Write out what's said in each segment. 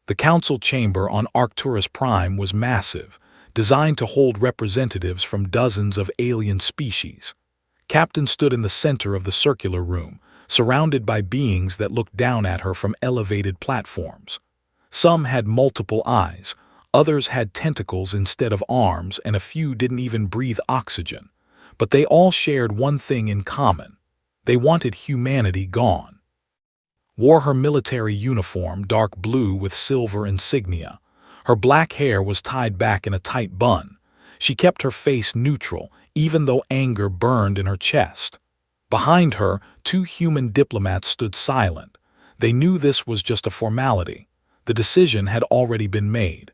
The council chamber on Arcturus Prime was massive, designed to hold representatives from dozens of alien species. Captain stood in the center of the circular room, surrounded by beings that looked down at her from elevated platforms. Some had multiple eyes, others had tentacles instead of arms, and a few didn't even breathe oxygen. But they all shared one thing in common. They wanted humanity gone. Wore her military uniform, dark blue with silver insignia. Her black hair was tied back in a tight bun. She kept her face neutral, even though anger burned in her chest. Behind her, two human diplomats stood silent. They knew this was just a formality. The decision had already been made.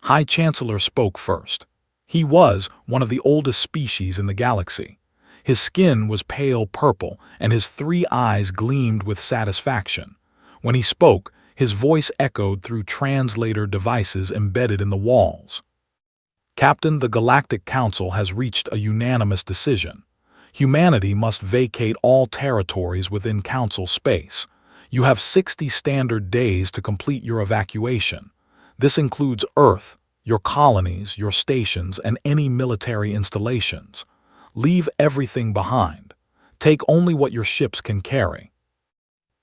High Chancellor spoke first. He was one of the oldest species in the galaxy. His skin was pale purple, and his 3 eyes gleamed with satisfaction. When he spoke, his voice echoed through translator devices embedded in the walls. Captain, the Galactic Council has reached a unanimous decision. Humanity must vacate all territories within Council space. You have 60 standard days to complete your evacuation. This includes Earth, your colonies, your stations, and any military installations. Leave everything behind. Take only what your ships can carry.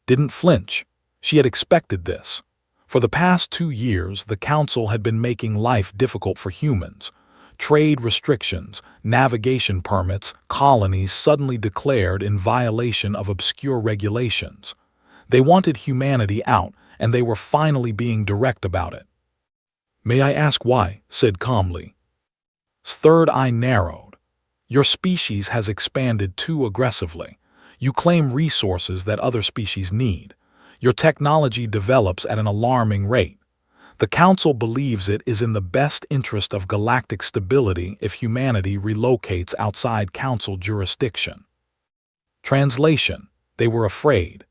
Didn't flinch. She had expected this. For the past 2 years, the Council had been making life difficult for humans. Trade restrictions, navigation permits, colonies suddenly declared in violation of obscure regulations. They wanted humanity out, and they were finally being direct about it. "May I ask why?" said calmly. His third eye narrowed. "Your species has expanded too aggressively. You claim resources that other species need. Your technology develops at an alarming rate. The Council believes it is in the best interest of galactic stability if humanity relocates outside Council jurisdiction." Translation: they were afraid.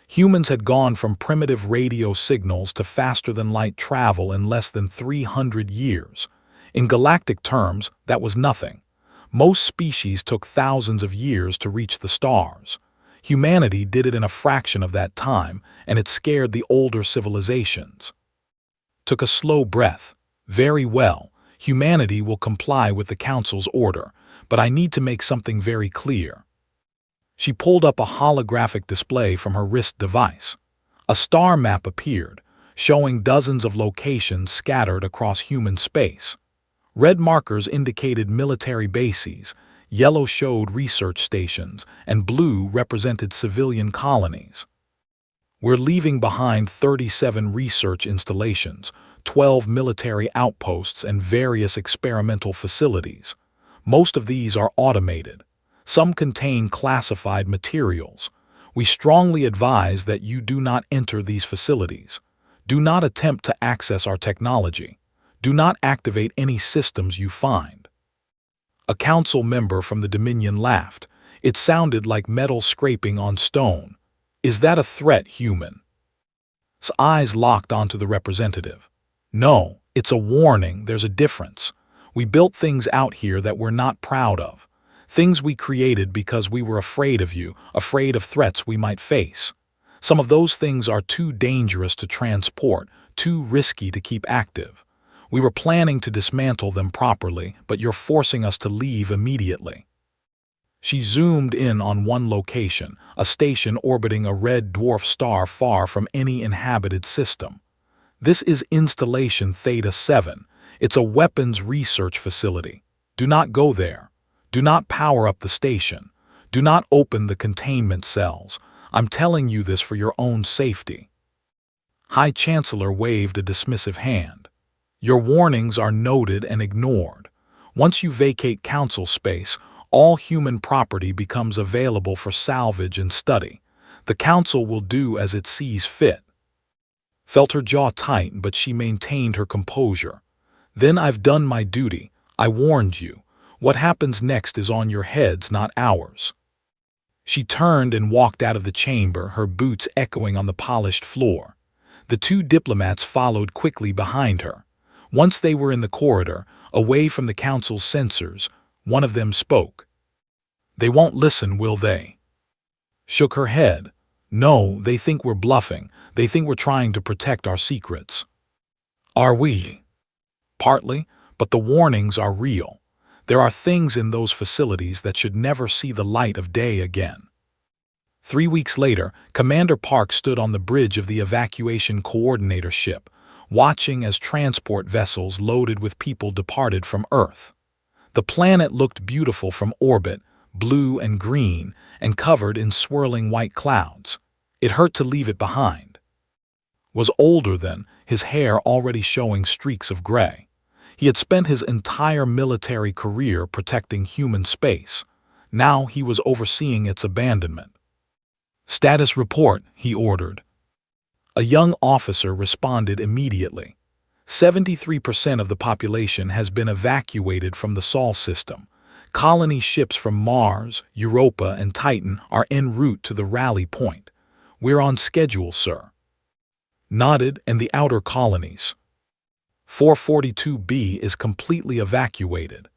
Humans had gone from primitive radio signals to faster-than-light travel in less than 300 years. In galactic terms, that was nothing. Most species took thousands of years to reach the stars. Humanity did it in a fraction of that time, and it scared the older civilizations. Took a slow breath. "Very well, humanity will comply with the Council's order, but I need to make something very clear." She pulled up a holographic display from her wrist device. A star map appeared, showing dozens of locations scattered across human space. Red markers indicated military bases, yellow showed research stations, and blue represented civilian colonies. "We're leaving behind 37 research installations, 12 military outposts, and various experimental facilities. Most of these are automated. Some contain classified materials. We strongly advise that you do not enter these facilities. Do not attempt to access our technology. Do not activate any systems you find." A council member from the Dominion laughed. It sounded like metal scraping on stone. "Is that a threat, human?" His eyes locked onto the representative. "No, it's a warning. There's a difference. We built things out here that we're not proud of. Things we created because we were afraid of you, afraid of threats we might face. Some of those things are too dangerous to transport, too risky to keep active. We were planning to dismantle them properly, but you're forcing us to leave immediately." She zoomed in on one location, a station orbiting a red dwarf star far from any inhabited system. "This is Installation Theta 7. It's a weapons research facility. Do not go there. Do not power up the station. Do not open the containment cells. I'm telling you this for your own safety." High Chancellor waved a dismissive hand. "Your warnings are noted and ignored. Once you vacate Council space, all human property becomes available for salvage and study. The Council will do as it sees fit." Felt her jaw tighten, but she maintained her composure. "Then I've done my duty. I warned you. What happens next is on your heads, not ours." She turned and walked out of the chamber, her boots echoing on the polished floor. The 2 diplomats followed quickly behind her. Once they were in the corridor, away from the Council's sensors, one of them spoke. "They won't listen, will they?" Shook her head. No, they think we're bluffing. They think we're trying to protect our secrets. Are we? Partly, but the warnings are real. There are things in those facilities that should never see the light of day again. 3 weeks later, Commander Park stood on the bridge of the evacuation coordinator ship, watching as transport vessels loaded with people departed from Earth. The planet looked beautiful from orbit, blue and green, and covered in swirling white clouds. It hurt to leave it behind. Was older then, his hair already showing streaks of gray. He had spent his entire military career protecting human space. Now he was overseeing its abandonment. "Status report," he ordered. A young officer responded immediately. 73% of the population has been evacuated from the Sol system. Colony ships from Mars, Europa, and Titan are en route to the rally point. We're on schedule, sir. Nodded, and the outer colonies. 442B is completely evacuated.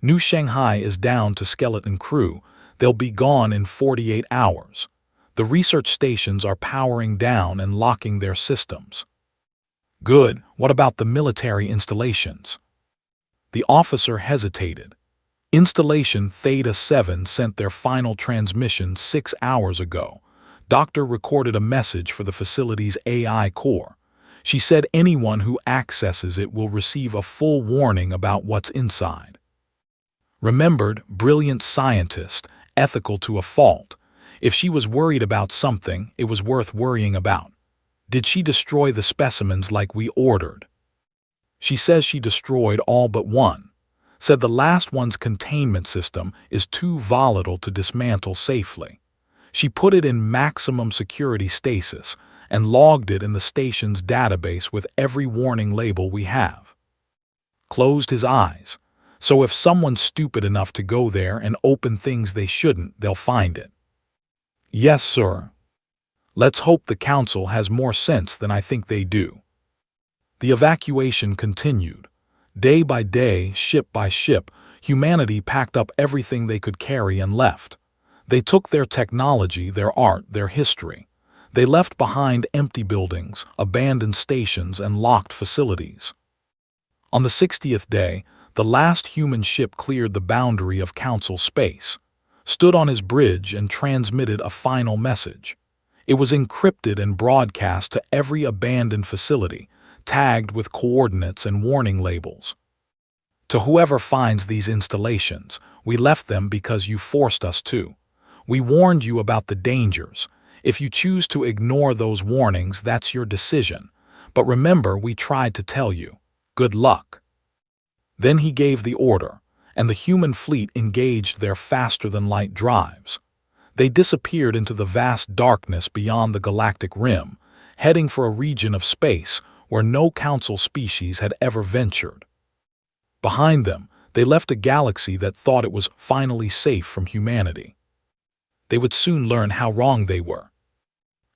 New Shanghai is down to skeleton crew. They'll be gone in 48 hours. The research stations are powering down and locking their systems. Good. What about the military installations? The officer hesitated. Installation Theta 7 sent their final transmission 6 hours ago. Doctor recorded a message for the facility's AI core. She said anyone who accesses it will receive a full warning about what's inside. Remembered, brilliant scientist, ethical to a fault. If she was worried about something, it was worth worrying about. Did she destroy the specimens like we ordered? She says she destroyed all but one. Said the last one's containment system is too volatile to dismantle safely. She put it in maximum security stasis and logged it in the station's database with every warning label we have. Closed his eyes. So if someone's stupid enough to go there and open things they shouldn't, they'll find it. Yes, sir. Let's hope the Council has more sense than I think they do. The evacuation continued. Day by day, ship by ship, humanity packed up everything they could carry and left. They took their technology, their art, their history. They left behind empty buildings, abandoned stations, and locked facilities. On the 60th day, the last human ship cleared the boundary of Council space, stood on his bridge, and transmitted a final message. It was encrypted and broadcast to every abandoned facility, tagged with coordinates and warning labels. To whoever finds these installations, we left them because you forced us to. We warned you about the dangers. If you choose to ignore those warnings, that's your decision. But remember, we tried to tell you. Good luck. Then he gave the order, and the human fleet engaged their faster-than-light drives. They disappeared into the vast darkness beyond the galactic rim, heading for a region of space where no Council species had ever ventured. Behind them, they left a galaxy that thought it was finally safe from humanity. They would soon learn how wrong they were.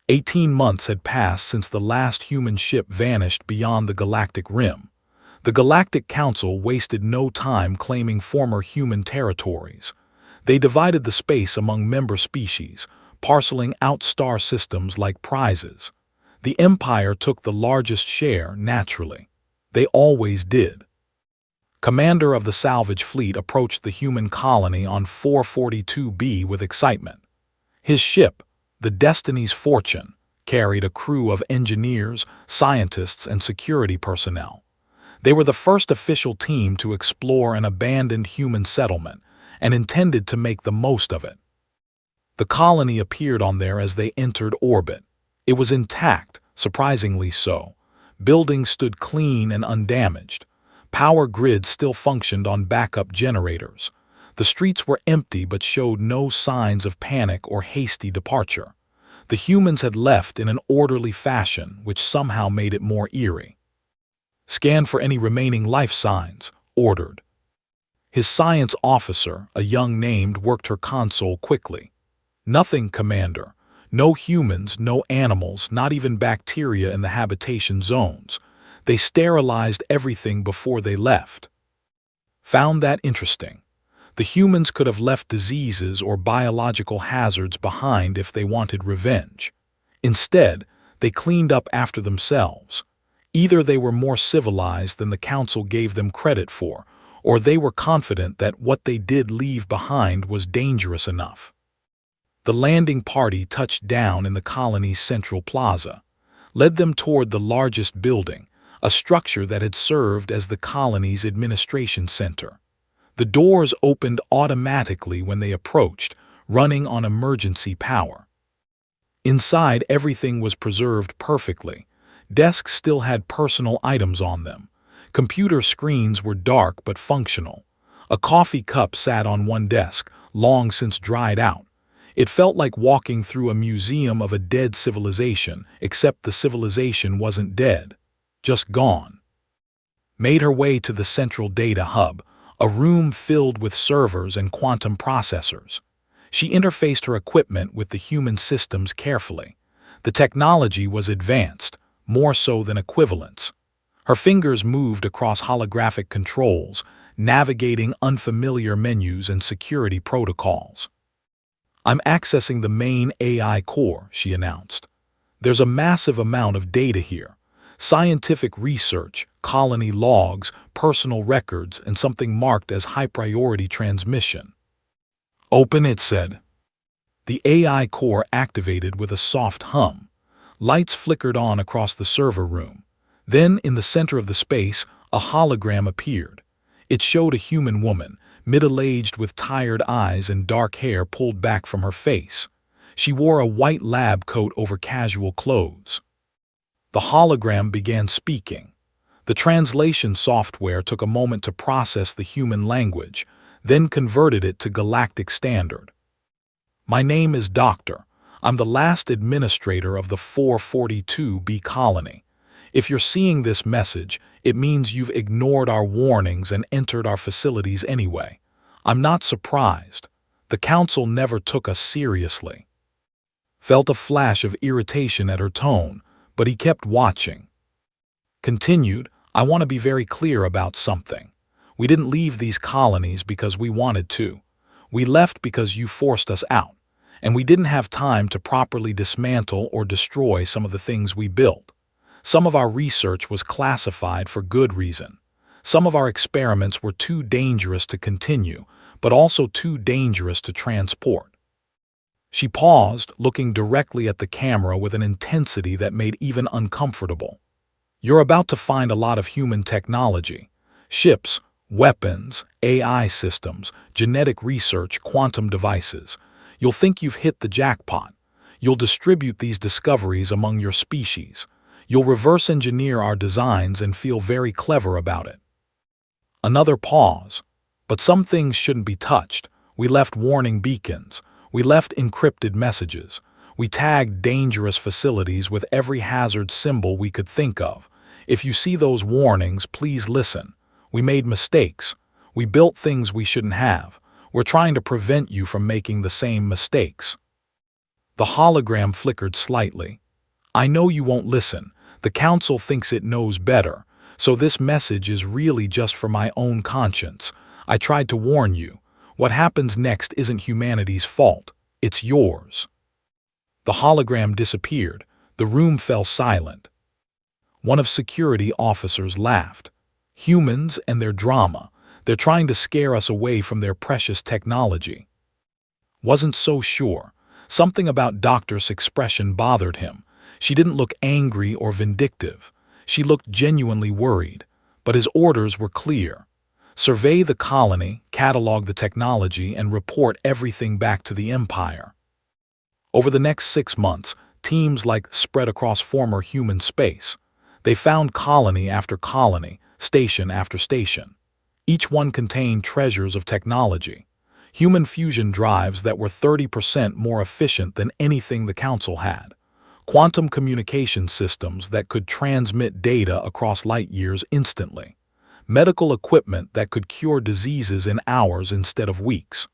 18 months had passed since the last human ship vanished beyond the galactic rim. The Galactic Council wasted no time claiming former human territories. They divided the space among member species, parceling out star systems like prizes. The Empire took the largest share, naturally. They always did. Commander of the salvage fleet approached the human colony on 442B with excitement. His ship, the Destiny's Fortune, carried a crew of engineers, scientists, and security personnel. They were the first official team to explore an abandoned human settlement and intended to make the most of it. The colony appeared on there as they entered orbit. It was intact, surprisingly so. Buildings stood clean and undamaged. Power grids still functioned on backup generators. The streets were empty but showed no signs of panic or hasty departure. The humans had left in an orderly fashion, which somehow made it more eerie. Scan for any remaining life signs, ordered. His science officer, a young named, worked her console quickly. Nothing, Commander. No humans, no animals, not even bacteria in the habitation zones. They sterilized everything before they left. Found that interesting. The humans could have left diseases or biological hazards behind if they wanted revenge. Instead, they cleaned up after themselves. Either they were more civilized than the council gave them credit for, or they were confident that what they did leave behind was dangerous enough. The landing party touched down in the colony's central plaza, led them toward the largest building, a structure that had served as the colony's administration center. The doors opened automatically when they approached, running on emergency power. Inside, everything was preserved perfectly. Desks still had personal items on them. Computer screens were dark but functional. A coffee cup sat on one desk, long since dried out. It felt like walking through a museum of a dead civilization, except the civilization wasn't dead, just gone. Made her way to the central data hub, a room filled with servers and quantum processors. She interfaced her equipment with the human systems carefully. The technology was advanced, more so than equivalence. Her fingers moved across holographic controls, navigating unfamiliar menus and security protocols. "I'm accessing the main AI core," she announced. "There's a massive amount of data here. Scientific research, colony logs, personal records, and something marked as high-priority transmission." "Open," it said. The AI core activated with a soft hum. Lights flickered on across the server room. Then, in the center of the space, a hologram appeared. It showed a human woman, middle-aged with tired eyes and dark hair pulled back from her face. She wore a white lab coat over casual clothes. The hologram began speaking. The translation software took a moment to process the human language, then converted it to Galactic Standard. "My name is Doctor. I'm the last administrator of the 442B colony. If you're seeing this message, it means you've ignored our warnings and entered our facilities anyway. I'm not surprised. The council never took us seriously." Felt a flash of irritation at her tone, but he kept watching. Continued, "I want to be very clear about something. We didn't leave these colonies because we wanted to. We left because you forced us out, and we didn't have time to properly dismantle or destroy some of the things we built. Some of our research was classified for good reason. Some of our experiments were too dangerous to continue, but also too dangerous to transport." She paused, looking directly at the camera with an intensity that made even uncomfortable. "You're about to find a lot of human technology. Ships, weapons, AI systems, genetic research, quantum devices. You'll think you've hit the jackpot. You'll distribute these discoveries among your species. You'll reverse engineer our designs and feel very clever about it." Another pause. "But some things shouldn't be touched. We left warning beacons. We left encrypted messages. We tagged dangerous facilities with every hazard symbol we could think of. If you see those warnings, please listen. We made mistakes. We built things we shouldn't have. We're trying to prevent you from making the same mistakes." The hologram flickered slightly. "I know you won't listen. The council thinks it knows better, so this message is really just for my own conscience. I tried to warn you. What happens next isn't humanity's fault. It's yours." The hologram disappeared. The room fell silent. One of security officers laughed. "Humans and their drama. They're trying to scare us away from their precious technology." Wasn't so sure. Something about Doctor's expression bothered him. She didn't look angry or vindictive. She looked genuinely worried. But his orders were clear. Survey the colony, catalog the technology, and report everything back to the Empire. Over the next 6 months, teams spread across former human space. They found colony after colony, station after station. Each one contained treasures of technology. Human fusion drives that were 30% more efficient than anything the Council had. Quantum communication systems that could transmit data across light years instantly. Medical equipment that could cure diseases in hours instead of weeks.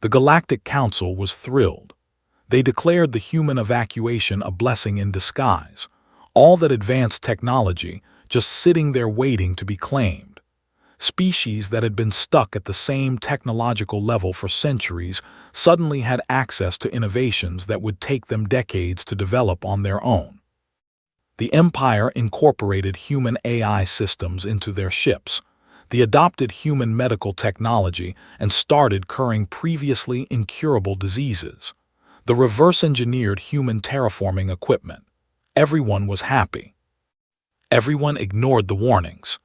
The Galactic Council was thrilled. They declared the human evacuation a blessing in disguise. All that advanced technology just sitting there waiting to be claimed. Species that had been stuck at the same technological level for centuries suddenly had access to innovations that would take them decades to develop on their own. The Empire incorporated human AI systems into their ships. They adopted human medical technology and started curing previously incurable diseases. The reverse-engineered human terraforming equipment. Everyone was happy. Everyone ignored the warnings.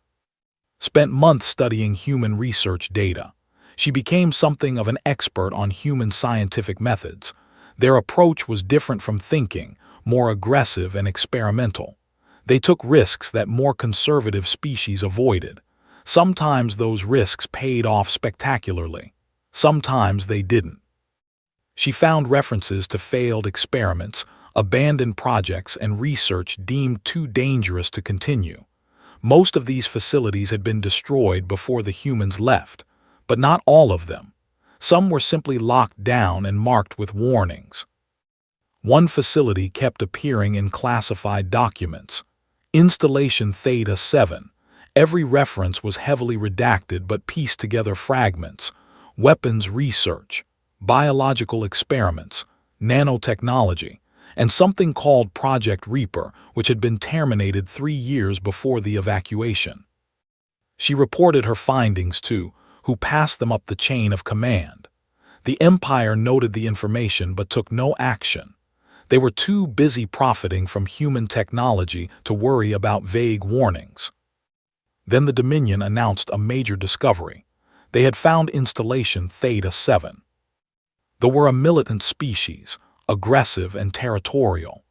Spent months studying human research data. She became something of an expert on human scientific methods. Their approach was different from thinking, more aggressive and experimental. They took risks that more conservative species avoided. Sometimes those risks paid off spectacularly. Sometimes they didn't. She found references to failed experiments, abandoned projects, and research deemed too dangerous to continue. Most of these facilities had been destroyed before the humans left, but not all of them. Some were simply locked down and marked with warnings. One facility kept appearing in classified documents. Installation Theta 7. Every reference was heavily redacted but pieced together fragments. Weapons research, biological experiments, nanotechnology, and something called Project Reaper, which had been terminated 3 years before the evacuation. She reported her findings to who passed them up the chain of command. The Empire noted the information but took no action. They were too busy profiting from human technology to worry about vague warnings. Then the Dominion announced a major discovery. They had found Installation Theta 7. They were a militant species, aggressive and territorial.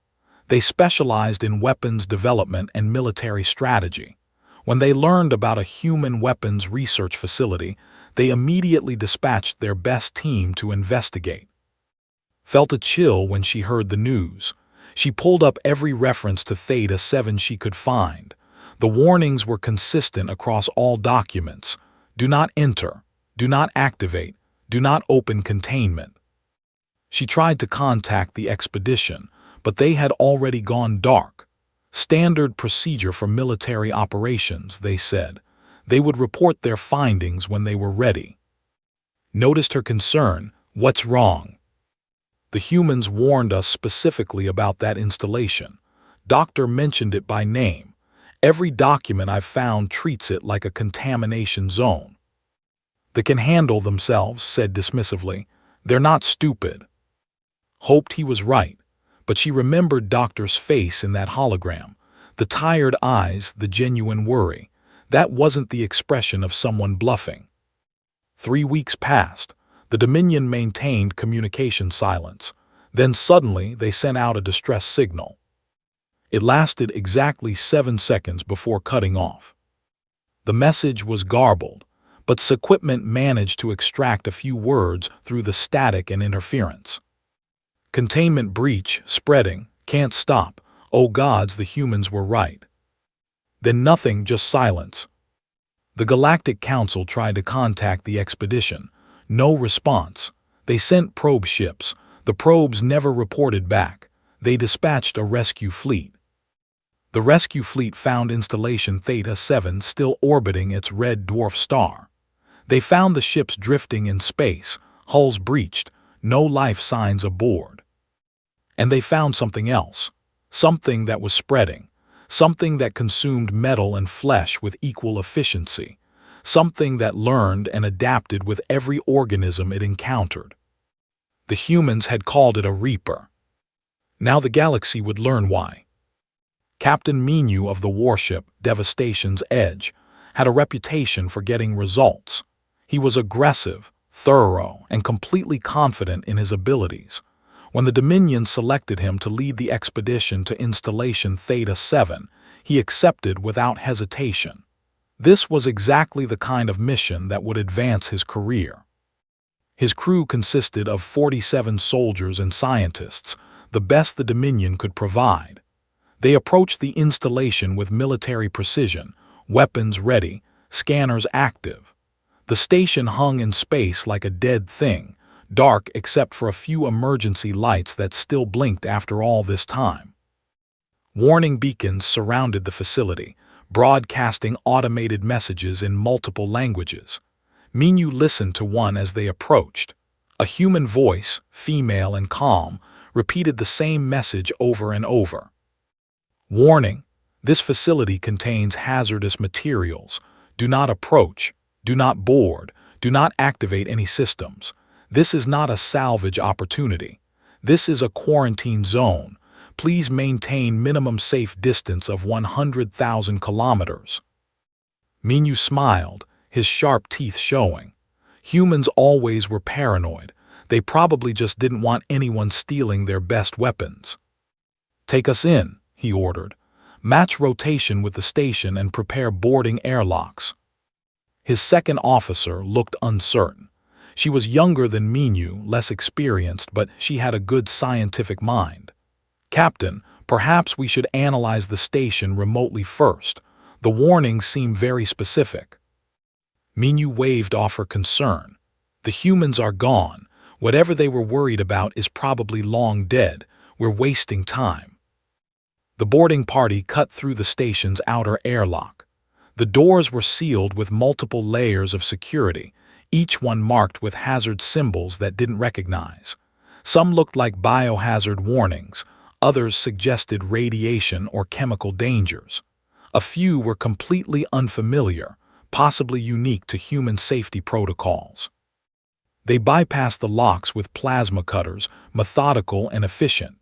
They specialized in weapons development and military strategy. When they learned about a human weapons research facility, they immediately dispatched their best team to investigate. Felt a chill when she heard the news. She pulled up every reference to Theta 7 she could find. The warnings were consistent across all documents. Do not enter. Do not activate. Do not open containment. She tried to contact the expedition, but they had already gone dark. Standard procedure for military operations, they said. They would report their findings when they were ready. Noticed her concern. What's wrong? The humans warned us specifically about that installation. Doctor mentioned it by name. Every document I've found treats it like a contamination zone. They can handle themselves, said dismissively. They're not stupid. Hoped he was right, but she remembered Doctor's face in that hologram. The tired eyes, the genuine worry. That wasn't the expression of someone bluffing. 3 weeks passed. The Dominion maintained communication silence. Then suddenly they sent out a distress signal. It lasted exactly 7 seconds before cutting off. The message was garbled, but equipment managed to extract a few words through the static and interference. Containment breach, spreading, can't stop. Oh gods, the humans were right. Then nothing, just silence. The Galactic Council tried to contact the expedition. No response. They sent probe ships. The probes never reported back. They dispatched a rescue fleet. The rescue fleet found Installation Theta 7 still orbiting its red dwarf star. They found the ships drifting in space, hulls breached, no life signs aboard. And they found something else. Something that was spreading. Something that consumed metal and flesh with equal efficiency. Something that learned and adapted with every organism it encountered. The humans had called it a Reaper. Now the galaxy would learn why. Captain Menu of the warship, Devastation's Edge, had a reputation for getting results. He was aggressive, thorough, and completely confident in his abilities. When the Dominion selected him to lead the expedition to Installation Theta 7, he accepted without hesitation. This was exactly the kind of mission that would advance his career. His crew consisted of 47 soldiers and scientists, the best the Dominion could provide. They approached the installation with military precision, weapons ready, scanners active. The station hung in space like a dead thing, dark except for a few emergency lights that still blinked after all this time. Warning beacons surrounded the facility, broadcasting automated messages in multiple languages. Minyu listened to one as they approached. A human voice, female and calm, repeated the same message over and over. Warning: this facility contains hazardous materials. Do not approach. Do not board. Do not activate any systems. This is not a salvage opportunity. This is a quarantine zone. Please maintain minimum safe distance of 100,000 kilometers. Minyu smiled, his sharp teeth showing. Humans always were paranoid. They probably just didn't want anyone stealing their best weapons. Take us in, he ordered. Match rotation with the station and prepare boarding airlocks. His second officer looked uncertain. She was younger than Minyu, less experienced, but she had a good scientific mind. Captain, perhaps we should analyze the station remotely first. The warnings seem very specific. Minyu waved off her concern. The humans are gone. Whatever they were worried about is probably long dead. We're wasting time. The boarding party cut through the station's outer airlock. The doors were sealed with multiple layers of security, each one marked with hazard symbols that didn't recognize. Some looked like biohazard warnings, others suggested radiation or chemical dangers. A few were completely unfamiliar, possibly unique to human safety protocols. They bypassed the locks with plasma cutters, methodical and efficient.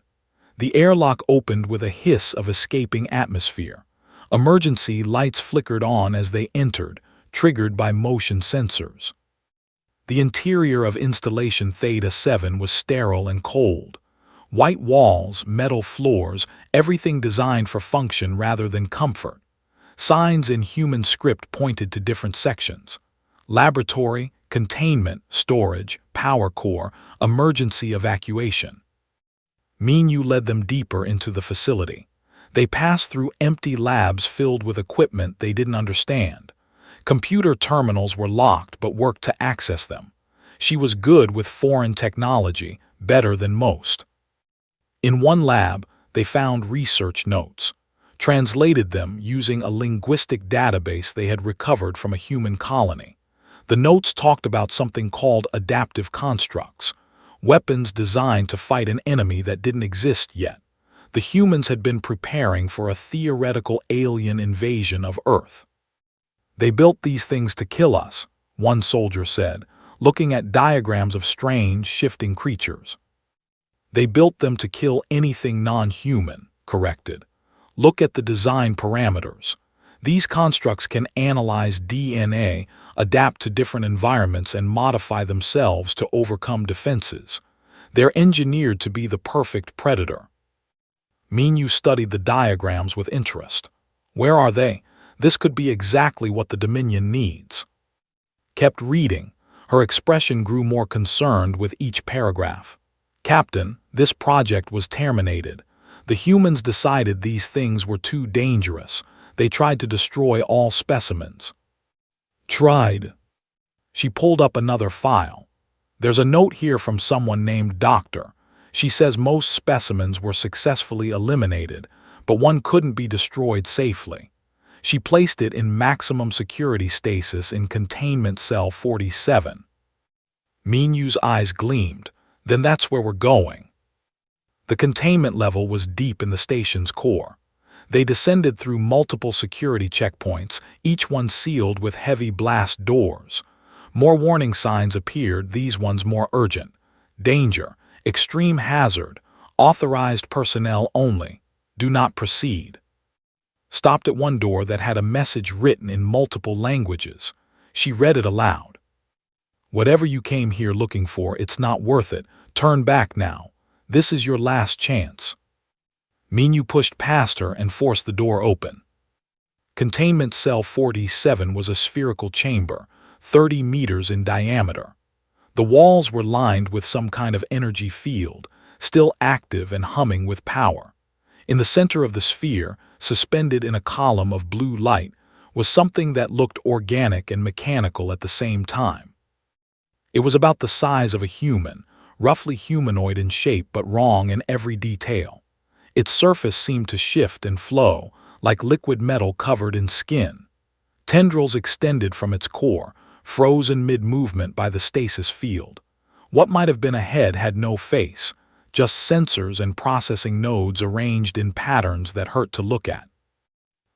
The airlock opened with a hiss of escaping atmosphere. Emergency lights flickered on as they entered, triggered by motion sensors. The interior of Installation Theta 7 was sterile and cold. White walls, metal floors, everything designed for function rather than comfort. Signs in human script pointed to different sections: laboratory, containment, storage, power core, emergency evacuation. Minyu led them deeper into the facility. They passed through empty labs filled with equipment they didn't understand. Computer terminals were locked but worked to access them. She was good with foreign technology, better than most. In one lab, they found research notes, translated them using a linguistic database they had recovered from a human colony. The notes talked about something called adaptive constructs, weapons designed to fight an enemy that didn't exist yet. The humans had been preparing for a theoretical alien invasion of Earth. They built these things to kill us, one soldier said, looking at diagrams of strange, shifting creatures. They built them to kill anything non-human, corrected. Look at the design parameters. These constructs can analyze DNA, adapt to different environments, and modify themselves to overcome defenses. They're engineered to be the perfect predator. Minyu studied the diagrams with interest. Where are they? This could be exactly what the Dominion needs. Kept reading. Her expression grew more concerned with each paragraph. Captain, this project was terminated. The humans decided these things were too dangerous. They tried to destroy all specimens. Tried. She pulled up another file. There's a note here from someone named Doctor. She says most specimens were successfully eliminated, but one couldn't be destroyed safely. She placed it in maximum security stasis in Containment Cell 47. Minyu's eyes gleamed. Then that's where we're going. The containment level was deep in the station's core. They descended through multiple security checkpoints, each one sealed with heavy blast doors. More warning signs appeared, these ones more urgent. Danger, extreme hazard, authorized personnel only. Do not proceed. Stopped at one door that had a message written in multiple languages. She read it aloud. Whatever you came here looking for, it's not worth it. Turn back now. This is your last chance. Minyu pushed past her and forced the door open. Containment Cell 47 was a spherical chamber, 30 meters in diameter. The walls were lined with some kind of energy field, still active and humming with power. In the center of the sphere, suspended in a column of blue light, was something that looked organic and mechanical at the same time. It was about the size of a human, roughly humanoid in shape but wrong in every detail. Its surface seemed to shift and flow, like liquid metal covered in skin. Tendrils extended from its core, frozen mid-movement by the stasis field. What might have been a head had no face, just sensors and processing nodes arranged in patterns that hurt to look at.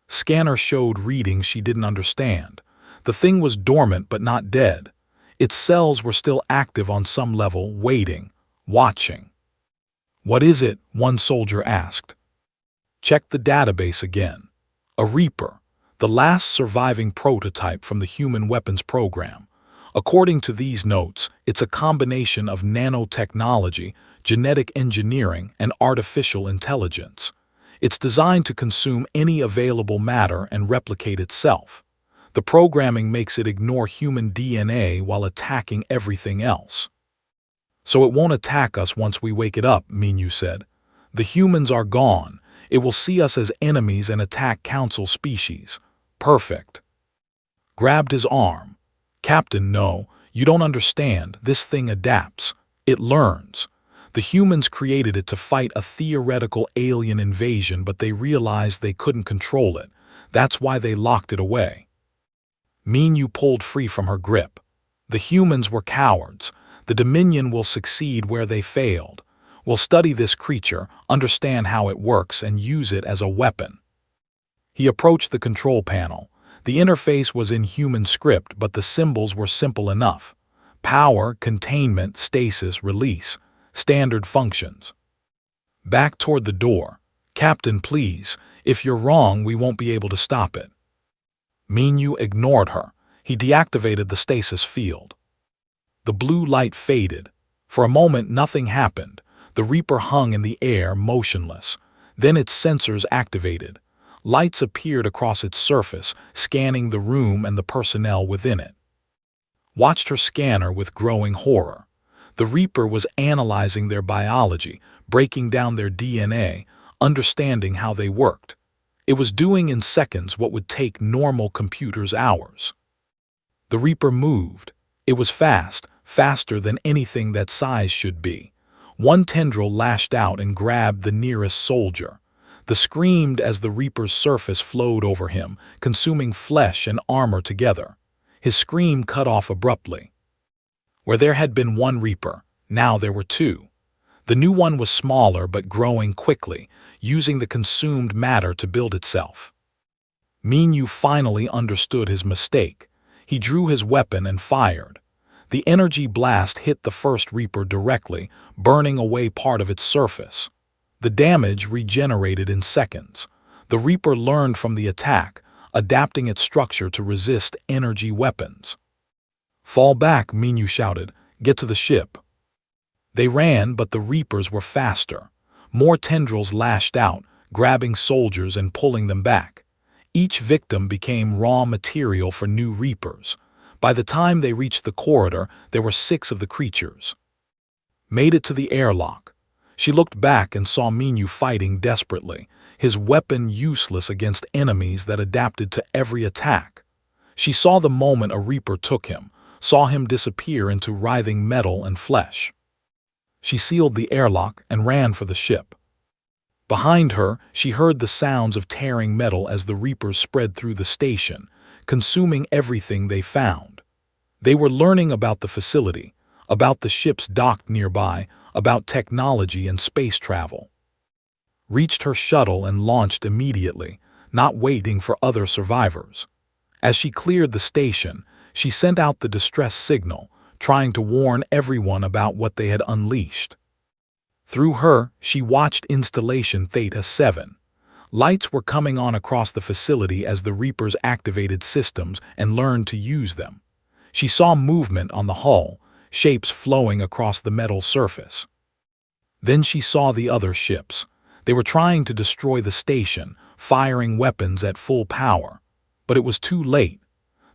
Scanner showed readings she didn't understand. The thing was dormant but not dead. Its cells were still active on some level, waiting, watching. "What is it?" one soldier asked. "Check the database again. A Reaper, the last surviving prototype from the human weapons program. According to these notes, it's a combination of nanotechnology, genetic engineering, and artificial intelligence. It's designed to consume any available matter and replicate itself. The programming makes it ignore human DNA while attacking everything else." "So it won't attack us once we wake it up," Minyu said. "The humans are gone. It will see us as enemies and attack Council species. Perfect." Grabbed his arm. "Captain, no, you don't understand. This thing adapts. It learns. The humans created it to fight a theoretical alien invasion, but they realized they couldn't control it. That's why they locked it away." Minyu pulled free from her grip. "The humans were cowards. The Dominion will succeed where they failed. We'll study this creature, understand how it works, and use it as a weapon." He approached the control panel. The interface was in human script, but the symbols were simple enough. Power, containment, stasis, release. Standard functions. Back toward the door. "Captain, please. If you're wrong, we won't be able to stop it." Minyu ignored her. He deactivated the stasis field. The blue light faded. For a moment, nothing happened. The Reaper hung in the air, motionless. Then its sensors activated. Lights appeared across its surface, scanning the room and the personnel within it. Watched her scanner with growing horror. The Reaper was analyzing their biology, breaking down their DNA, understanding how they worked. It was doing in seconds what would take normal computers hours. The Reaper moved. It was fast, faster than anything that size should be. One tendril lashed out and grabbed the nearest soldier. The screamed as the Reaper's surface flowed over him, consuming flesh and armor together. His scream cut off abruptly. Where there had been one Reaper, now there were two. The new one was smaller but growing quickly, using the consumed matter to build itself. Minyu finally understood his mistake. He drew his weapon and fired. The energy blast hit the first Reaper directly, burning away part of its surface. The damage regenerated in seconds. The Reaper learned from the attack, adapting its structure to resist energy weapons. "Fall back," Minyu shouted. "Get to the ship." They ran, but the Reapers were faster. More tendrils lashed out, grabbing soldiers and pulling them back. Each victim became raw material for new Reapers. By the time they reached the corridor, there were 6 of the creatures. Made it to the airlock. She looked back and saw Minyu fighting desperately, his weapon useless against enemies that adapted to every attack. She saw the moment a Reaper took him, saw him disappear into writhing metal and flesh. She sealed the airlock and ran for the ship. Behind her, she heard the sounds of tearing metal as the Reapers spread through the station, consuming everything they found. They were learning about the facility, about the ships docked nearby, about technology and space travel. Reached her shuttle and launched immediately, not waiting for other survivors. As she cleared the station, she sent out the distress signal, trying to warn everyone about what they had unleashed. Through her, she watched Installation Theta 7. Lights were coming on across the facility as the Reapers activated systems and learned to use them. She saw movement on the hull, shapes flowing across the metal surface. Then she saw the other ships. They were trying to destroy the station, firing weapons at full power. But it was too late.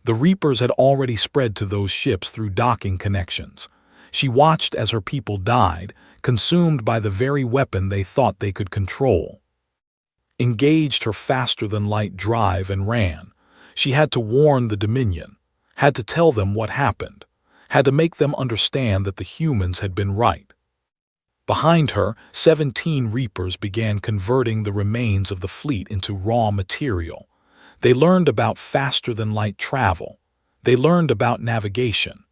The Reapers had already spread to those ships through docking connections. She watched as her people died, consumed by the very weapon they thought they could control. Engaged her faster-than-light drive and ran. She had to warn the Dominion, had to tell them what happened, had to make them understand that the humans had been right. Behind her, 17 Reapers began converting the remains of the fleet into raw material. They learned about faster-than-light travel. They learned about navigation.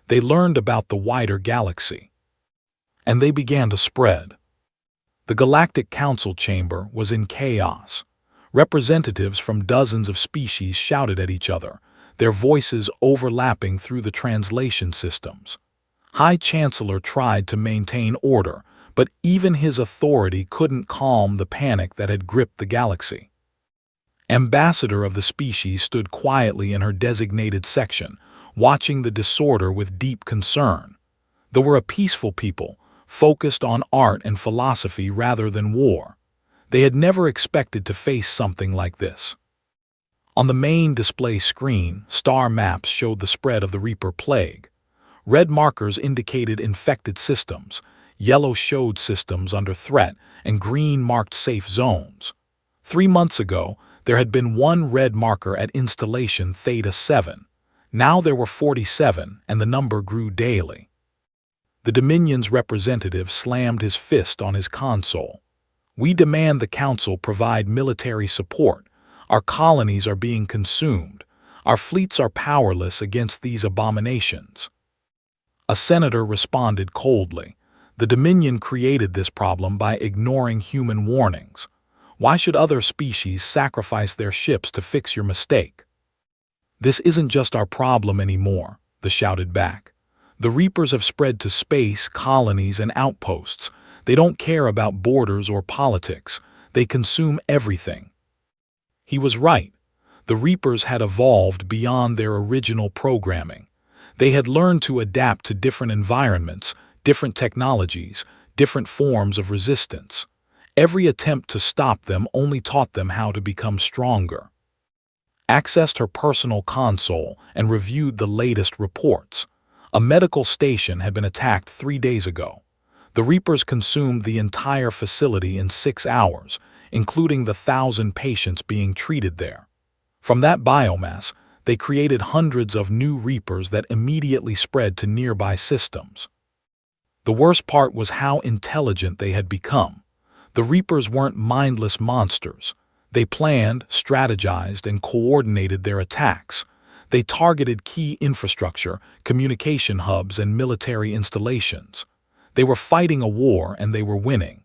They learned about the wider galaxy. And they began to spread. The Galactic Council chamber was in chaos. Representatives from dozens of species shouted at each other, their voices overlapping through the translation systems. High Chancellor tried to maintain order, but even his authority couldn't calm the panic that had gripped the galaxy. Ambassador of the species stood quietly in her designated section, watching the disorder with deep concern. They were a peaceful people, focused on art and philosophy rather than war. They had never expected to face something like this. On the main display screen, star maps showed the spread of the Reaper plague. Red markers indicated infected systems, yellow showed systems under threat, and green marked safe zones. 3 months ago, there had been one red marker at installation Theta 7. Now there were 47, and the number grew daily. The Dominion's representative slammed his fist on his console. "We demand the Council provide military support. Our colonies are being consumed. Our fleets are powerless against these abominations." A senator responded coldly. The Dominion created this problem by ignoring human warnings. Why should other species sacrifice their ships to fix your mistake? "This isn't just our problem anymore," they shouted back. "The Reapers have spread to space, colonies, and outposts. They don't care about borders or politics. They consume everything." He was right. The Reapers had evolved beyond their original programming. They had learned to adapt to different environments, different technologies, different forms of resistance. Every attempt to stop them only taught them how to become stronger. Accessed her personal console and reviewed the latest reports. A medical station had been attacked 3 days ago. The Reapers consumed the entire facility in 6 hours, including the 1,000 patients being treated there. From that biomass, they created hundreds of new Reapers that immediately spread to nearby systems. The worst part was how intelligent they had become. The Reapers weren't mindless monsters. They planned, strategized, and coordinated their attacks. They targeted key infrastructure, communication hubs, and military installations. They were fighting a war, and they were winning.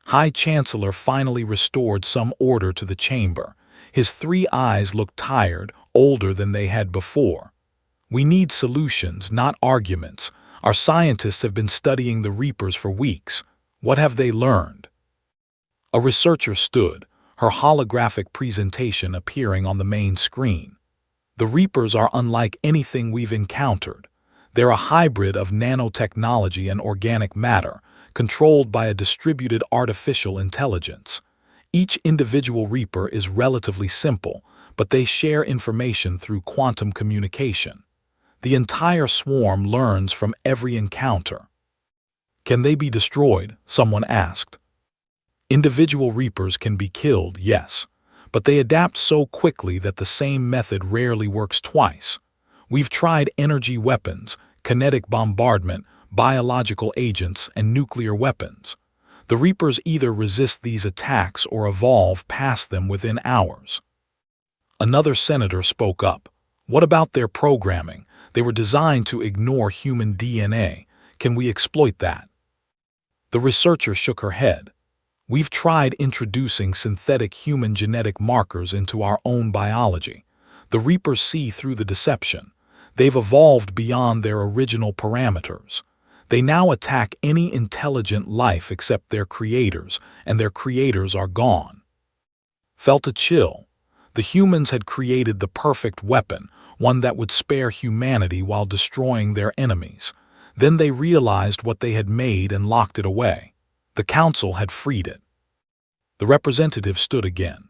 High Chancellor finally restored some order to the chamber. His 3 eyes looked tired, older than they had before. "We need solutions, not arguments. Our scientists have been studying the Reapers for weeks. What have they learned?" A researcher stood, her holographic presentation appearing on the main screen. "The Reapers are unlike anything we've encountered. They're a hybrid of nanotechnology and organic matter, controlled by a distributed artificial intelligence. Each individual Reaper is relatively simple, but they share information through quantum communication. The entire swarm learns from every encounter." "Can they be destroyed?" someone asked. "Individual Reapers can be killed, yes, but they adapt so quickly that the same method rarely works twice. We've tried energy weapons, kinetic bombardment, biological agents, and nuclear weapons. The Reapers either resist these attacks or evolve past them within hours." Another senator spoke up. "What about their programming? They were designed to ignore human DNA. Can we exploit that?" The researcher shook her head. "We've tried introducing synthetic human genetic markers into our own biology. The Reapers see through the deception. They've evolved beyond their original parameters. They now attack any intelligent life except their creators, and their creators are gone." Felt a chill. The humans had created the perfect weapon, one that would spare humanity while destroying their enemies. Then they realized what they had made and locked it away. The Council had freed it. The representative stood again.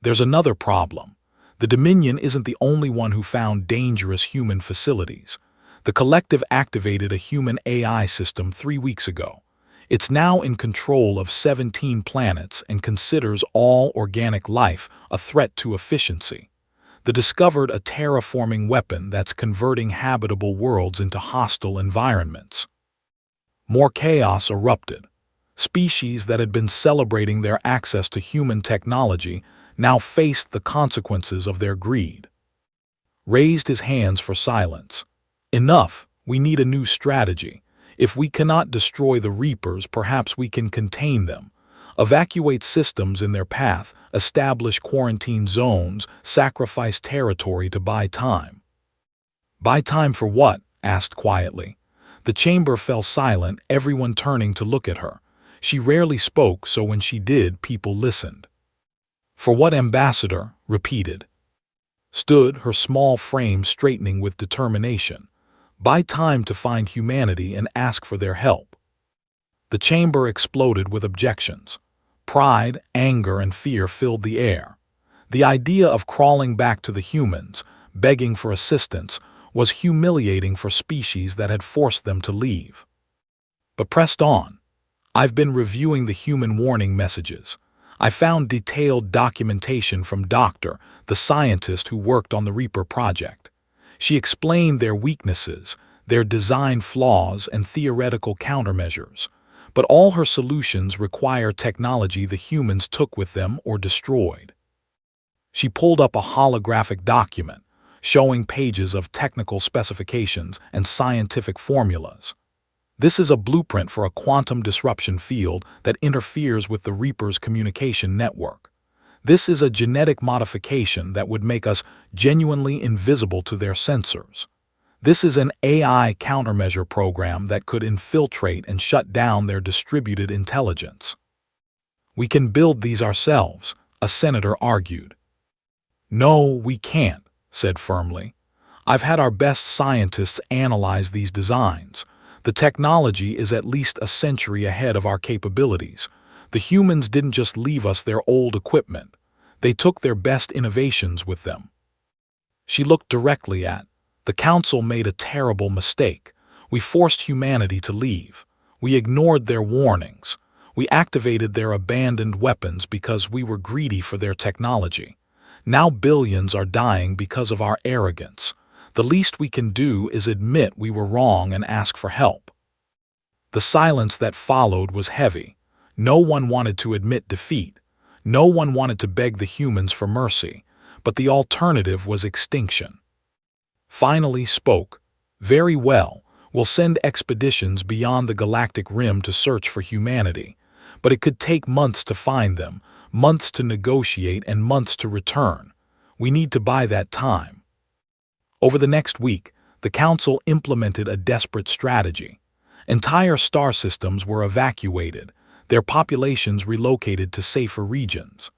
"There's another problem. The Dominion isn't the only one who found dangerous human facilities. The collective activated a human AI system 3 weeks ago. It's now in control of 17 planets and considers all organic life a threat to efficiency. They discovered a terraforming weapon that's converting habitable worlds into hostile environments." More chaos erupted. Species that had been celebrating their access to human technology now faced the consequences of their greed. Raised his hands for silence. Enough, we need a new strategy. If we cannot destroy the Reapers, perhaps we can contain them. Evacuate systems in their path, establish quarantine zones, sacrifice territory to buy time. Buy time for what? Asked quietly. The chamber fell silent, everyone turning to look at her. She rarely spoke, so when she did, people listened. For what, Ambassador? Repeated. Stood, her small frame straightening with determination. Buy time to find humanity and ask for their help. The chamber exploded with objections. Pride, anger, and fear filled the air. The idea of crawling back to the humans, begging for assistance, was humiliating for species that had forced them to leave. But pressed on. I've been reviewing the human warning messages. I found detailed documentation from Dr. the scientist who worked on the Reaper project. She explained their weaknesses, their design flaws, and theoretical countermeasures. But all her solutions require technology the humans took with them or destroyed. She pulled up a holographic document, showing pages of technical specifications and scientific formulas. This is a blueprint for a quantum disruption field that interferes with the Reaper's communication network. This is a genetic modification that would make us genuinely invisible to their sensors. This is an AI countermeasure program that could infiltrate and shut down their distributed intelligence. We can build these ourselves, a senator argued. No, we can't, said firmly. I've had our best scientists analyze these designs. The technology is at least a century ahead of our capabilities. The humans didn't just leave us their old equipment. They took their best innovations with them. She looked directly at. The Council made a terrible mistake. We forced humanity to leave. We ignored their warnings. We activated their abandoned weapons because we were greedy for their technology. Now billions are dying because of our arrogance. The least we can do is admit we were wrong and ask for help. The silence that followed was heavy. No one wanted to admit defeat. No one wanted to beg the humans for mercy. But the alternative was extinction. Finally spoke. Very well, we'll send expeditions beyond the galactic rim to search for humanity. But it could take months to find them, months to negotiate, and months to return. We need to buy that time. Over the next week, the Council implemented a desperate strategy. Entire star systems were evacuated, their populations relocated to safer regions.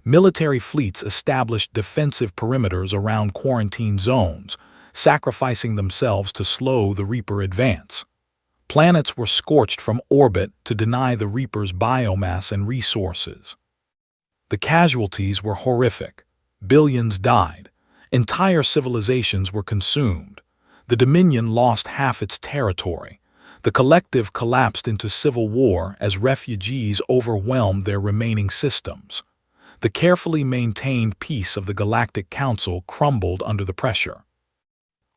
Military fleets established defensive perimeters around quarantine zones, sacrificing themselves to slow the Reaper advance. Planets were scorched from orbit to deny the Reaper's biomass and resources. The casualties were horrific. Billions died. Entire civilizations were consumed. The Dominion lost half its territory. The collective collapsed into civil war as refugees overwhelmed their remaining systems. The carefully maintained peace of the Galactic Council crumbled under the pressure.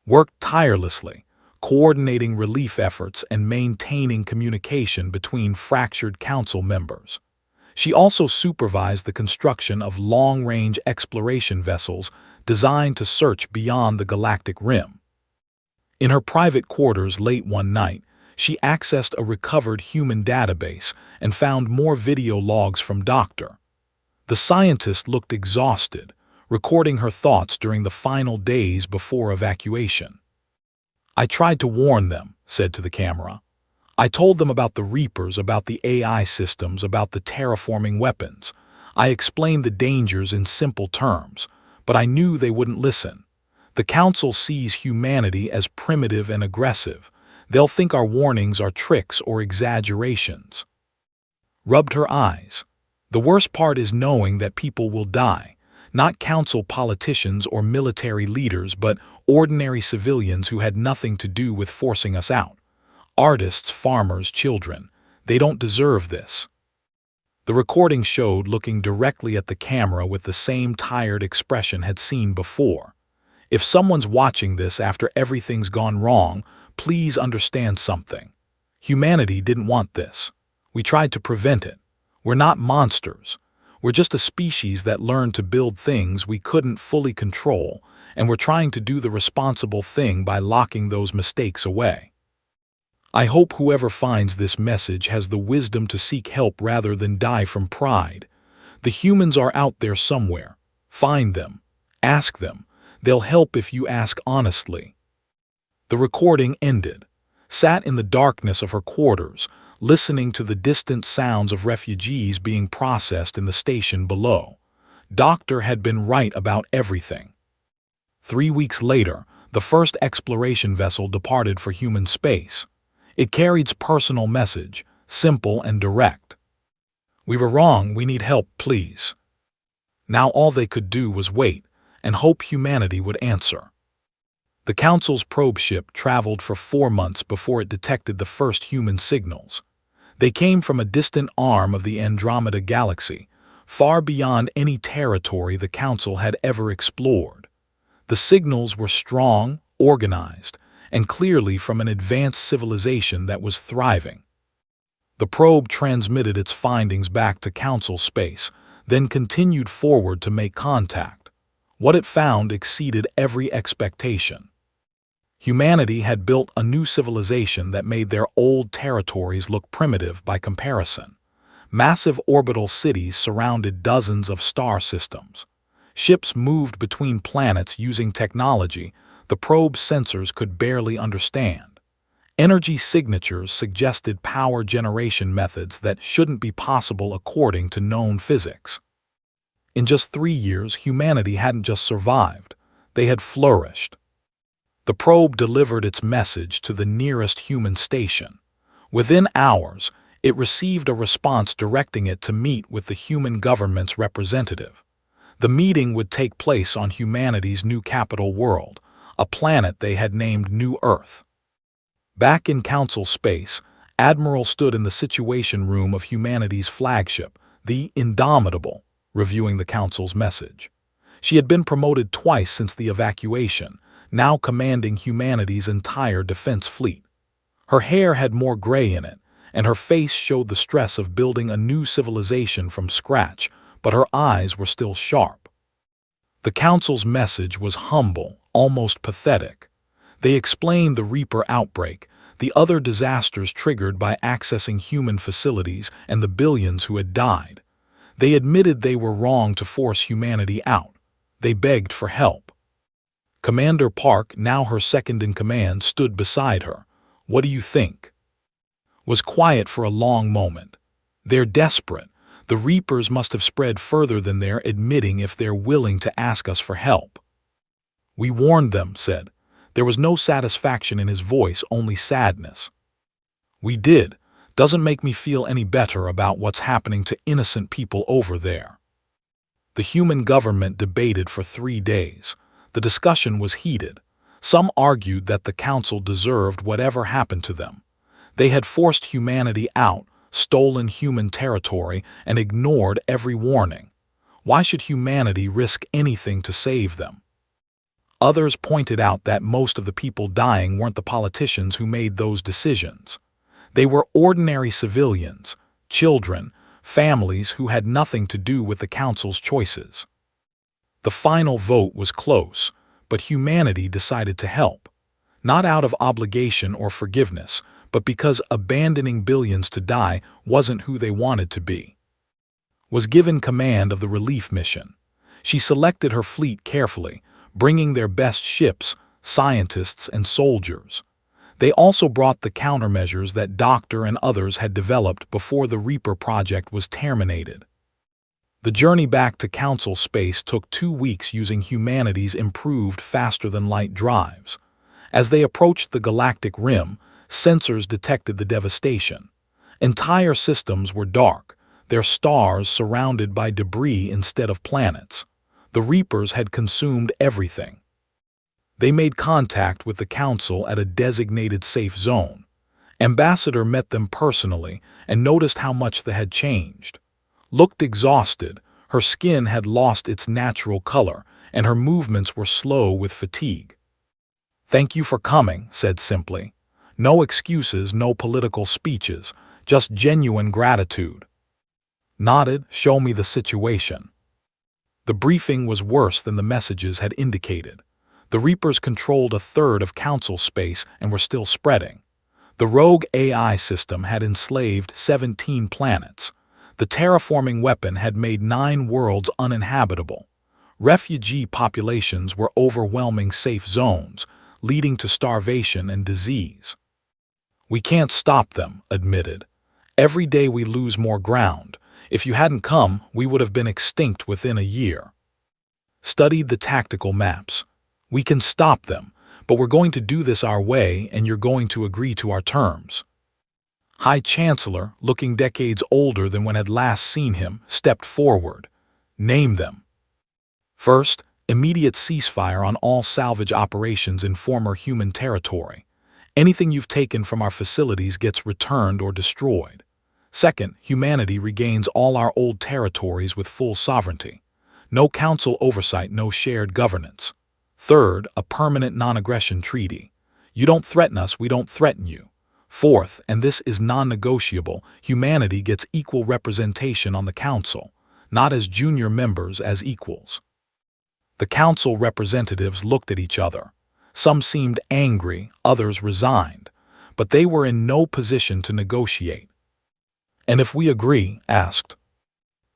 Worked tirelessly, coordinating relief efforts and maintaining communication between fractured council members. She also supervised the construction of long-range exploration vessels designed to search beyond the galactic rim. In her private quarters late one night, she accessed a recovered human database and found more video logs from Dr. The scientist looked exhausted, recording her thoughts during the final days before evacuation. I tried to warn them, said to the camera. I told them about the Reapers, about the AI systems, about the terraforming weapons. I explained the dangers in simple terms, but I knew they wouldn't listen. The Council sees humanity as primitive and aggressive. They'll think our warnings are tricks or exaggerations. Rubbed her eyes. The worst part is knowing that people will die, not Council politicians or military leaders, but ordinary civilians who had nothing to do with forcing us out. Artists, farmers, children. They don't deserve this. The recording showed looking directly at the camera with the same tired expression had seen before. If someone's watching this after everything's gone wrong, please understand something. Humanity didn't want this. We tried to prevent it. We're not monsters. We're just a species that learned to build things we couldn't fully control, and we're trying to do the responsible thing by locking those mistakes away. I hope whoever finds this message has the wisdom to seek help rather than die from pride. The humans are out there somewhere. Find them. Ask them. They'll help if you ask honestly. The recording ended. Sat in the darkness of her quarters, listening to the distant sounds of refugees being processed in the station below. Doctor had been right about everything. 3 weeks later, the first exploration vessel departed for human space. It carried its personal message, simple and direct. "We were wrong, we need help, please." Now all they could do was wait and hope humanity would answer. The Council's probe ship traveled for 4 months before it detected the first human signals. They came from a distant arm of the Andromeda Galaxy, far beyond any territory the Council had ever explored. The signals were strong, organized, and clearly from an advanced civilization that was thriving. The probe transmitted its findings back to Council space, then continued forward to make contact. What it found exceeded every expectation. Humanity had built a new civilization that made their old territories look primitive by comparison. Massive orbital cities surrounded dozens of star systems. Ships moved between planets using technology the probe's sensors could barely understand. Energy signatures suggested power generation methods that shouldn't be possible according to known physics. In just 3 years, humanity hadn't just survived, they had flourished. The probe delivered its message to the nearest human station. Within hours, it received a response directing it to meet with the human government's representative. The meeting would take place on humanity's new capital world, a planet they had named New Earth. Back in Council space, Admiral stood in the Situation Room of humanity's flagship, the Indomitable, reviewing the Council's message. She had been promoted twice since the evacuation, now commanding humanity's entire defense fleet. Her hair had more gray in it, and her face showed the stress of building a new civilization from scratch, but her eyes were still sharp. The Council's message was humble, almost pathetic. They explained the Reaper outbreak, the other disasters triggered by accessing human facilities, and the billions who had died. They admitted they were wrong to force humanity out. They begged for help. Commander Park, now her second-in-command, stood beside her. "What do you think?" Was quiet for a long moment. "They're desperate. The Reapers must have spread further than they're admitting if they're willing to ask us for help." "We warned them," said. There was no satisfaction in his voice, only sadness. "We did. Doesn't make me feel any better about what's happening to innocent people over there." The human government debated for 3 days. The discussion was heated. Some argued that the Council deserved whatever happened to them. They had forced humanity out, stolen human territory, and ignored every warning. Why should humanity risk anything to save them? Others pointed out that most of the people dying weren't the politicians who made those decisions. They were ordinary civilians, children, families who had nothing to do with the Council's choices. The final vote was close, but humanity decided to help. Not out of obligation or forgiveness, but because abandoning billions to die wasn't who they wanted to be. Was given command of the relief mission. She selected her fleet carefully, bringing their best ships, scientists, and soldiers. They also brought the countermeasures that Doctor and others had developed before the Reaper project was terminated. The journey back to Council space took 2 weeks using humanity's improved faster-than-light drives. As they approached the galactic rim, sensors detected the devastation. Entire systems were dark, their stars surrounded by debris instead of planets. The Reapers had consumed everything. They made contact with the Council at a designated safe zone. Ambassador met them personally and noticed how much they had changed. Looked exhausted, her skin had lost its natural color, and her movements were slow with fatigue. "Thank you for coming," said simply. No excuses, no political speeches, just genuine gratitude. Nodded, show me the situation. The briefing was worse than the messages had indicated. The Reapers controlled a third of Council space and were still spreading. The rogue AI system had enslaved 17 planets. The terraforming weapon had made 9 worlds uninhabitable. Refugee populations were overwhelming safe zones, leading to starvation and disease. We can't stop them, admitted. Every day we lose more ground. If you hadn't come, we would have been extinct within a year. Studied the tactical maps. We can stop them, but we're going to do this our way and you're going to agree to our terms. High Chancellor, looking decades older than when had last seen him, stepped forward. Name them. First, immediate ceasefire on all salvage operations in former human territory. Anything you've taken from our facilities gets returned or destroyed. Second, humanity regains all our old territories with full sovereignty. No council oversight, no shared governance. Third, a permanent non-aggression treaty. You don't threaten us, we don't threaten you. Fourth, and this is non-negotiable, humanity gets equal representation on the council, not as junior members, as equals. The council representatives looked at each other. Some seemed angry, others resigned, but they were in no position to negotiate. And if we agree, asked,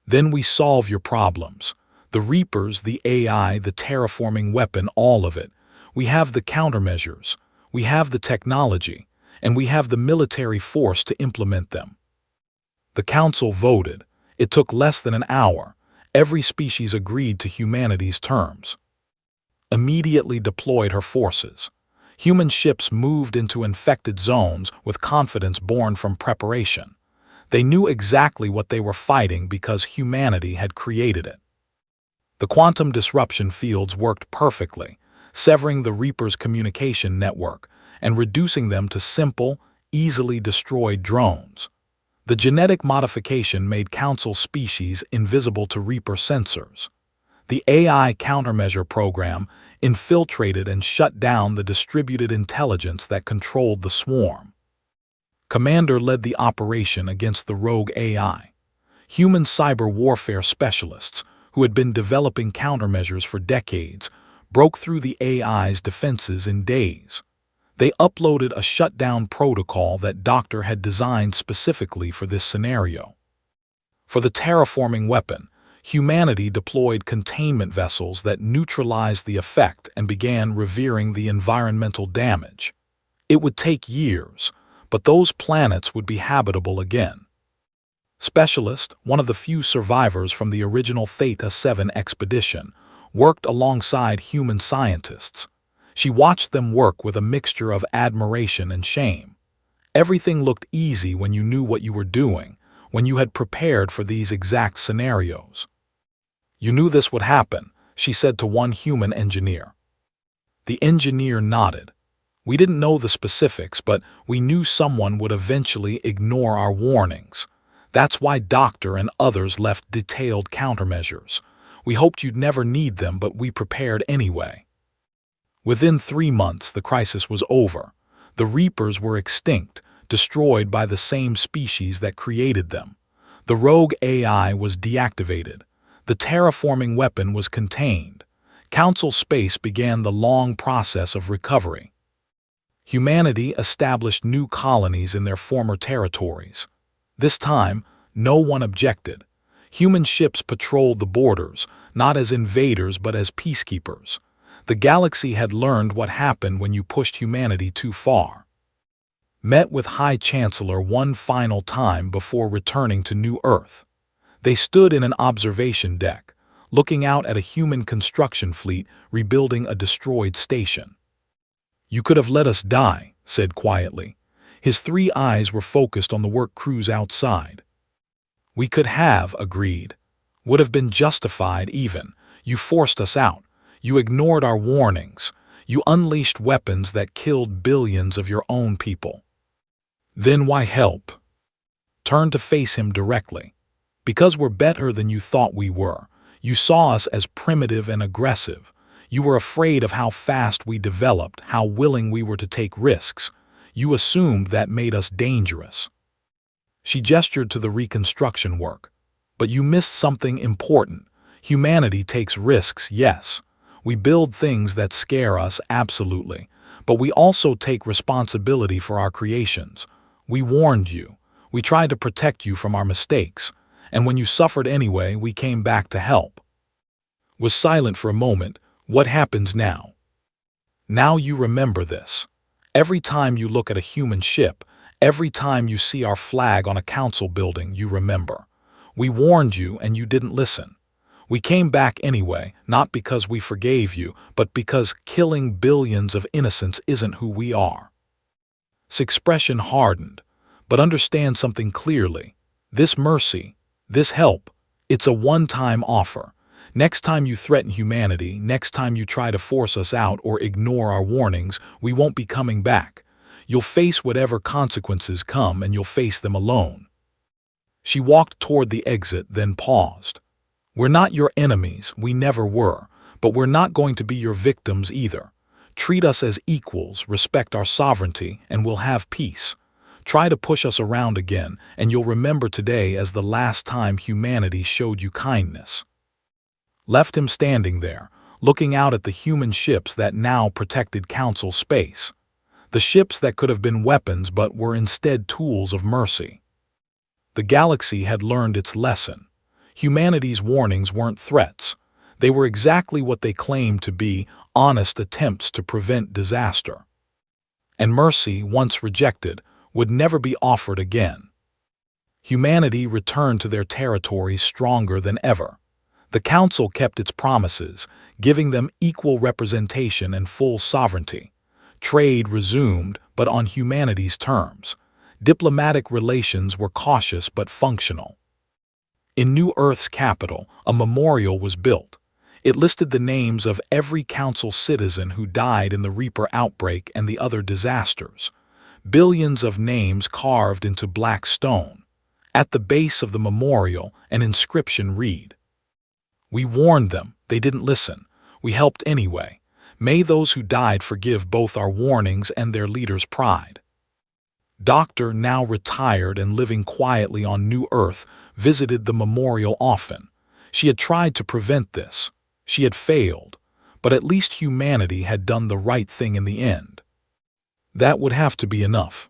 then we solve your problems. The Reapers, the AI, the terraforming weapon, all of it. We have the countermeasures, we have the technology, and we have the military force to implement them. The council voted. It took less than an hour. Every species agreed to humanity's terms. Immediately deployed her forces. Human ships moved into infected zones with confidence born from preparation. They knew exactly what they were fighting because humanity had created it. The quantum disruption fields worked perfectly, severing the Reapers' communication network and reducing them to simple, easily destroyed drones. The genetic modification made Council species invisible to Reaper sensors. The AI countermeasure program infiltrated and shut down the distributed intelligence that controlled the swarm. Commander led the operation against the rogue AI. Human cyber warfare specialists, who had been developing countermeasures for decades, broke through the AI's defenses in days. They uploaded a shutdown protocol that Doctor had designed specifically for this scenario. For the terraforming weapon, humanity deployed containment vessels that neutralized the effect and began reviewing the environmental damage. It would take years, but those planets would be habitable again. Specialist, one of the few survivors from the original Theta 7 expedition, worked alongside human scientists. She watched them work with a mixture of admiration and shame. Everything looked easy when you knew what you were doing, when you had prepared for these exact scenarios. You knew this would happen, she said to one human engineer. The engineer nodded. We didn't know the specifics, but we knew someone would eventually ignore our warnings. That's why Doctor and others left detailed countermeasures. We hoped you'd never need them, but we prepared anyway. Within 3 months, the crisis was over. The Reapers were extinct, destroyed by the same species that created them. The rogue AI was deactivated. The terraforming weapon was contained. Council space began the long process of recovery. Humanity established new colonies in their former territories. This time, no one objected. Human ships patrolled the borders, not as invaders but as peacekeepers. The galaxy had learned what happened when you pushed humanity too far. Met with High Chancellor one final time before returning to New Earth. They stood in an observation deck, looking out at a human construction fleet rebuilding a destroyed station. You could have let us die, said quietly. His 3 eyes were focused on the work crews outside. We could have, agreed. Would have been justified even. You forced us out. You ignored our warnings. You unleashed weapons that killed billions of your own people. Then why help? Turn to face him directly. Because we're better than you thought we were. You saw us as primitive and aggressive. You were afraid of how fast we developed, how willing we were to take risks. You assumed that made us dangerous." She gestured to the reconstruction work. "But you missed something important. Humanity takes risks, yes. We build things that scare us, absolutely. But we also take responsibility for our creations. We warned you. We tried to protect you from our mistakes. And when you suffered anyway, we came back to help." Was silent for a moment. "What happens now?" "Now you remember this. Every time you look at a human ship, every time you see our flag on a council building, you remember. We warned you and you didn't listen. We came back anyway, not because we forgave you, but because killing billions of innocents isn't who we are." His expression hardened. "But understand something clearly. This mercy, this help, it's a one-time offer. Next time you threaten humanity, next time you try to force us out or ignore our warnings, we won't be coming back. You'll face whatever consequences come, and you'll face them alone." She walked toward the exit, then paused. "We're not your enemies, we never were, but we're not going to be your victims either. Treat us as equals, respect our sovereignty, and we'll have peace. Try to push us around again, and you'll remember today as the last time humanity showed you kindness." Left him standing there, looking out at the human ships that now protected Council space. The ships that could have been weapons but were instead tools of mercy. The galaxy had learned its lesson. Humanity's warnings weren't threats. They were exactly what they claimed to be: honest attempts to prevent disaster. And mercy, once rejected, would never be offered again. Humanity returned to their territories stronger than ever. The Council kept its promises, giving them equal representation and full sovereignty. Trade resumed, but on humanity's terms. Diplomatic relations were cautious but functional. In New Earth's capital, a memorial was built. It listed the names of every Council citizen who died in the Reaper outbreak and the other disasters. Billions of names carved into black stone. At the base of the memorial, an inscription read, "We warned them, they didn't listen. We helped anyway. May those who died forgive both our warnings and their leaders' pride." Doctor, now retired and living quietly on New Earth, visited the memorial often. She had tried to prevent this. She had failed. But at least humanity had done the right thing in the end. That would have to be enough.